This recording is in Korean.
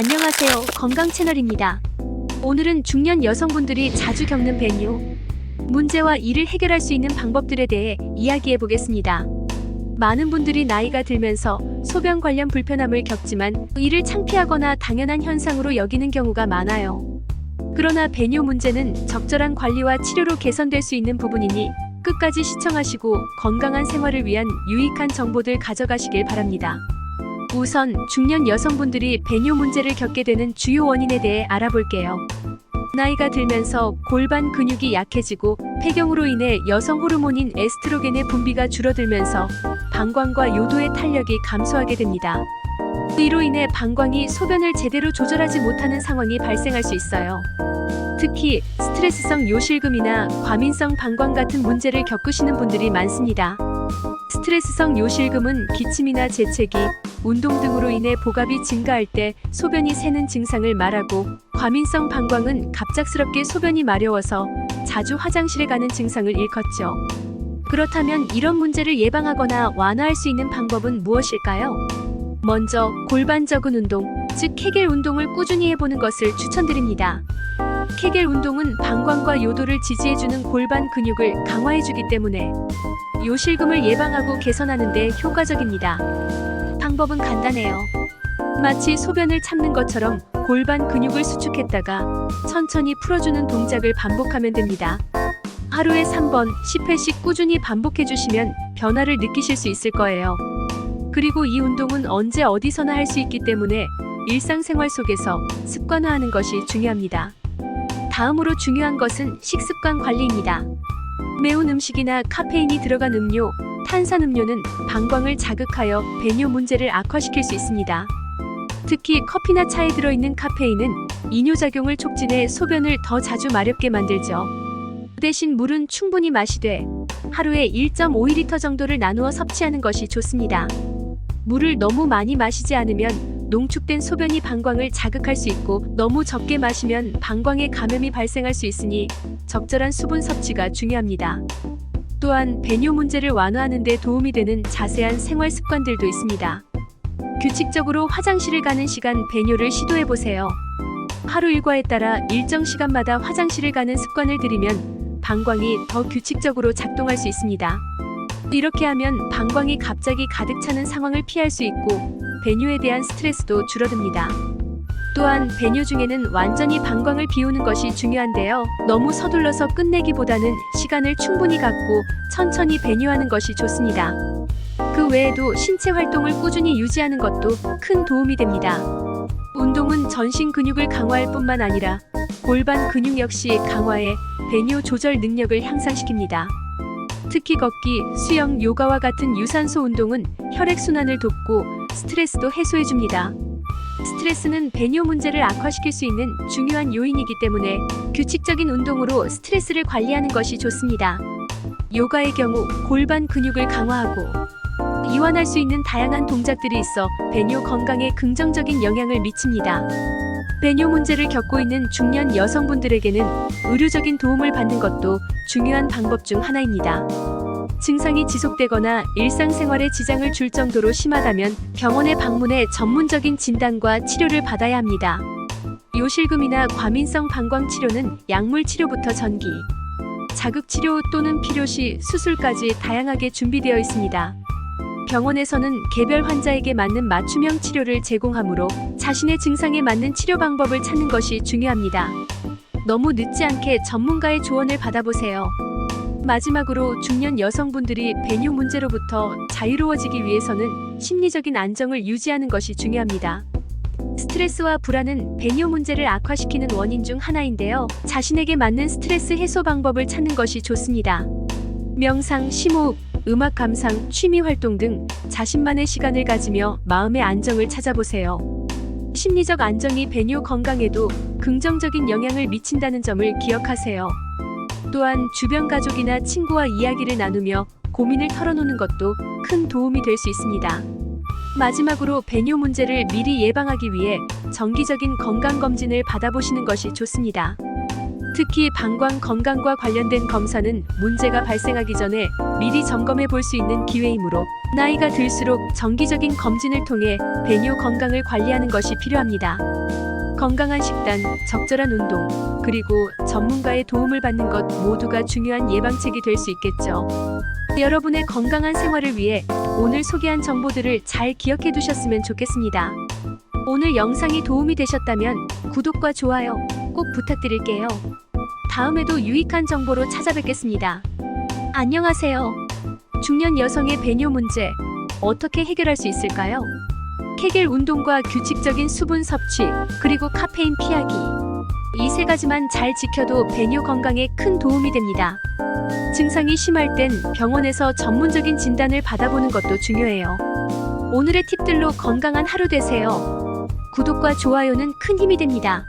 안녕하세요. 건강 채널입니다. 오늘은 중년 여성분들이 자주 겪는 배뇨 문제와 이를 해결할 수 있는 방법들에 대해 이야기해 보겠습니다. 많은 분들이 나이가 들면서 소변 관련 불편함을 겪지만 이를 창피하거나 당연한 현상으로 여기는 경우가 많아요. 그러나 배뇨 문제는 적절한 관리와 치료로 개선될 수 있는 부분이니 끝까지 시청하시고 건강한 생활을 위한 유익한 정보들 가져가시길 바랍니다. 우선 중년 여성분들이 배뇨 문제를 겪게 되는 주요 원인에 대해 알아볼게요. 나이가 들면서 골반 근육이 약해지고 폐경으로 인해 여성 호르몬인 에스트로겐의 분비가 줄어들면서 방광과 요도의 탄력이 감소하게 됩니다. 이로 인해 방광이 소변을 제대로 조절하지 못하는 상황이 발생할 수 있어요. 특히 스트레스성 요실금이나 과민성 방광 같은 문제를 겪으시는 분들이 많습니다. 스트레스성 요실금은 기침이나 재채기, 운동 등으로 인해 복압이 증가할 때 소변이 새는 증상을 말하고, 과민성 방광은 갑작스럽게 소변이 마려워서 자주 화장실에 가는 증상을 일컫죠. 그렇다면 이런 문제를 예방하거나 완화할 수 있는 방법은 무엇일까요? 먼저 골반 적은 운동, 즉 케겔 운동을 꾸준히 해보는 것을 추천드립니다. 케겔 운동은 방광과 요도를 지지해주는 골반 근육을 강화해주기 때문에 요실금을 예방하고 개선하는 데 효과적입니다. 방법은 간단해요. 마치 소변을 참는 것처럼 골반 근육을 수축했다가 천천히 풀어주는 동작을 반복하면 됩니다. 하루에 3번, 10회씩 꾸준히 반복해주시면 변화를 느끼실 수 있을 거예요. 그리고 이 운동은 언제 어디서나 할 수 있기 때문에 일상생활 속에서 습관화하는 것이 중요합니다. 다음으로 중요한 것은 식습관 관리입니다. 매운 음식이나 카페인이 들어간 음료, 탄산음료는 방광을 자극하여 배뇨 문제를 악화시킬 수 있습니다. 특히 커피나 차에 들어있는 카페인은 이뇨작용을 촉진해 소변을 더 자주 마렵게 만들죠. 대신 물은 충분히 마시되 하루에 1.5리터 정도를 나누어 섭취하는 것이 좋습니다. 물을 너무 많이 마시지 않으면 농축된 소변이 방광을 자극할 수 있고, 너무 적게 마시면 방광에 감염이 발생할 수 있으니 적절한 수분 섭취가 중요합니다. 또한 배뇨 문제를 완화하는 데 도움이 되는 자세한 생활 습관들도 있습니다. 규칙적으로 화장실을 가는 시간 배뇨를 시도해보세요. 하루 일과에 따라 일정 시간마다 화장실을 가는 습관을 들이면 방광이 더 규칙적으로 작동할 수 있습니다. 이렇게 하면 방광이 갑자기 가득 차는 상황을 피할 수 있고 배뇨에 대한 스트레스도 줄어듭니다. 또한 배뇨 중에는 완전히 방광을 비우는 것이 중요한데요. 너무 서둘러서 끝내기보다는 시간을 충분히 갖고 천천히 배뇨하는 것이 좋습니다. 그 외에도 신체 활동을 꾸준히 유지하는 것도 큰 도움이 됩니다. 운동은 전신 근육을 강화할 뿐만 아니라 골반 근육 역시 강화해 배뇨 조절 능력을 향상시킵니다. 특히 걷기, 수영, 요가와 같은 유산소 운동은 혈액순환을 돕고 스트레스도 해소해줍니다. 스트레스는 배뇨 문제를 악화시킬 수 있는 중요한 요인이기 때문에 규칙적인 운동으로 스트레스를 관리하는 것이 좋습니다. 요가의 경우 골반 근육을 강화하고 이완할 수 있는 다양한 동작들이 있어 배뇨 건강에 긍정적인 영향을 미칩니다. 배뇨 문제를 겪고 있는 중년 여성분들에게는 의료적인 도움을 받는 것도 중요한 방법 중 하나입니다. 증상이 지속되거나 일상생활에 지장을 줄 정도로 심하다면 병원에 방문해 전문적인 진단과 치료를 받아야 합니다. 요실금이나 과민성 방광 치료는 약물 치료부터 전기, 자극치료 또는 필요시 수술까지 다양하게 준비되어 있습니다. 병원에서는 개별 환자에게 맞는 맞춤형 치료를 제공하므로 자신의 증상에 맞는 치료 방법을 찾는 것이 중요합니다. 너무 늦지 않게 전문가의 조언을 받아보세요. 마지막으로 중년 여성분들이 배뇨 문제로부터 자유로워지기 위해서는 심리적인 안정을 유지하는 것이 중요합니다. 스트레스와 불안은 배뇨 문제를 악화시키는 원인 중 하나인데요. 자신에게 맞는 스트레스 해소 방법을 찾는 것이 좋습니다. 명상, 심호흡, 음악 감상, 취미 활동 등 자신만의 시간을 가지며 마음의 안정을 찾아보세요. 심리적 안정이 배뇨 건강에도 긍정적인 영향을 미친다는 점을 기억하세요. 또한 주변 가족이나 친구와 이야기를 나누며 고민을 털어놓는 것도 큰 도움이 될 수 있습니다. 마지막으로 배뇨 문제를 미리 예방하기 위해 정기적인 건강검진을 받아보시는 것이 좋습니다. 특히 방광 건강과 관련된 검사는 문제가 발생하기 전에 미리 점검해 볼 수 있는 기회이므로 나이가 들수록 정기적인 검진을 통해 배뇨 건강을 관리하는 것이 필요합니다. 건강한 식단, 적절한 운동, 그리고 전문가의 도움을 받는 것 모두가 중요한 예방책이 될 수 있겠죠. 여러분의 건강한 생활을 위해 오늘 소개한 정보들을 잘 기억해 두셨으면 좋겠습니다. 오늘 영상이 도움이 되셨다면 구독과 좋아요 꼭 부탁드릴게요. 다음에도 유익한 정보로 찾아뵙겠습니다. 안녕하세요. 중년 여성의 배뇨 문제 어떻게 해결할 수 있을까요? 케겔 운동과 규칙적인 수분 섭취, 그리고 카페인 피하기. 이 세 가지만 잘 지켜도 배뇨 건강에 큰 도움이 됩니다. 증상이 심할 땐 병원에서 전문적인 진단을 받아보는 것도 중요해요. 오늘의 팁들로 건강한 하루 되세요. 구독과 좋아요는 큰 힘이 됩니다.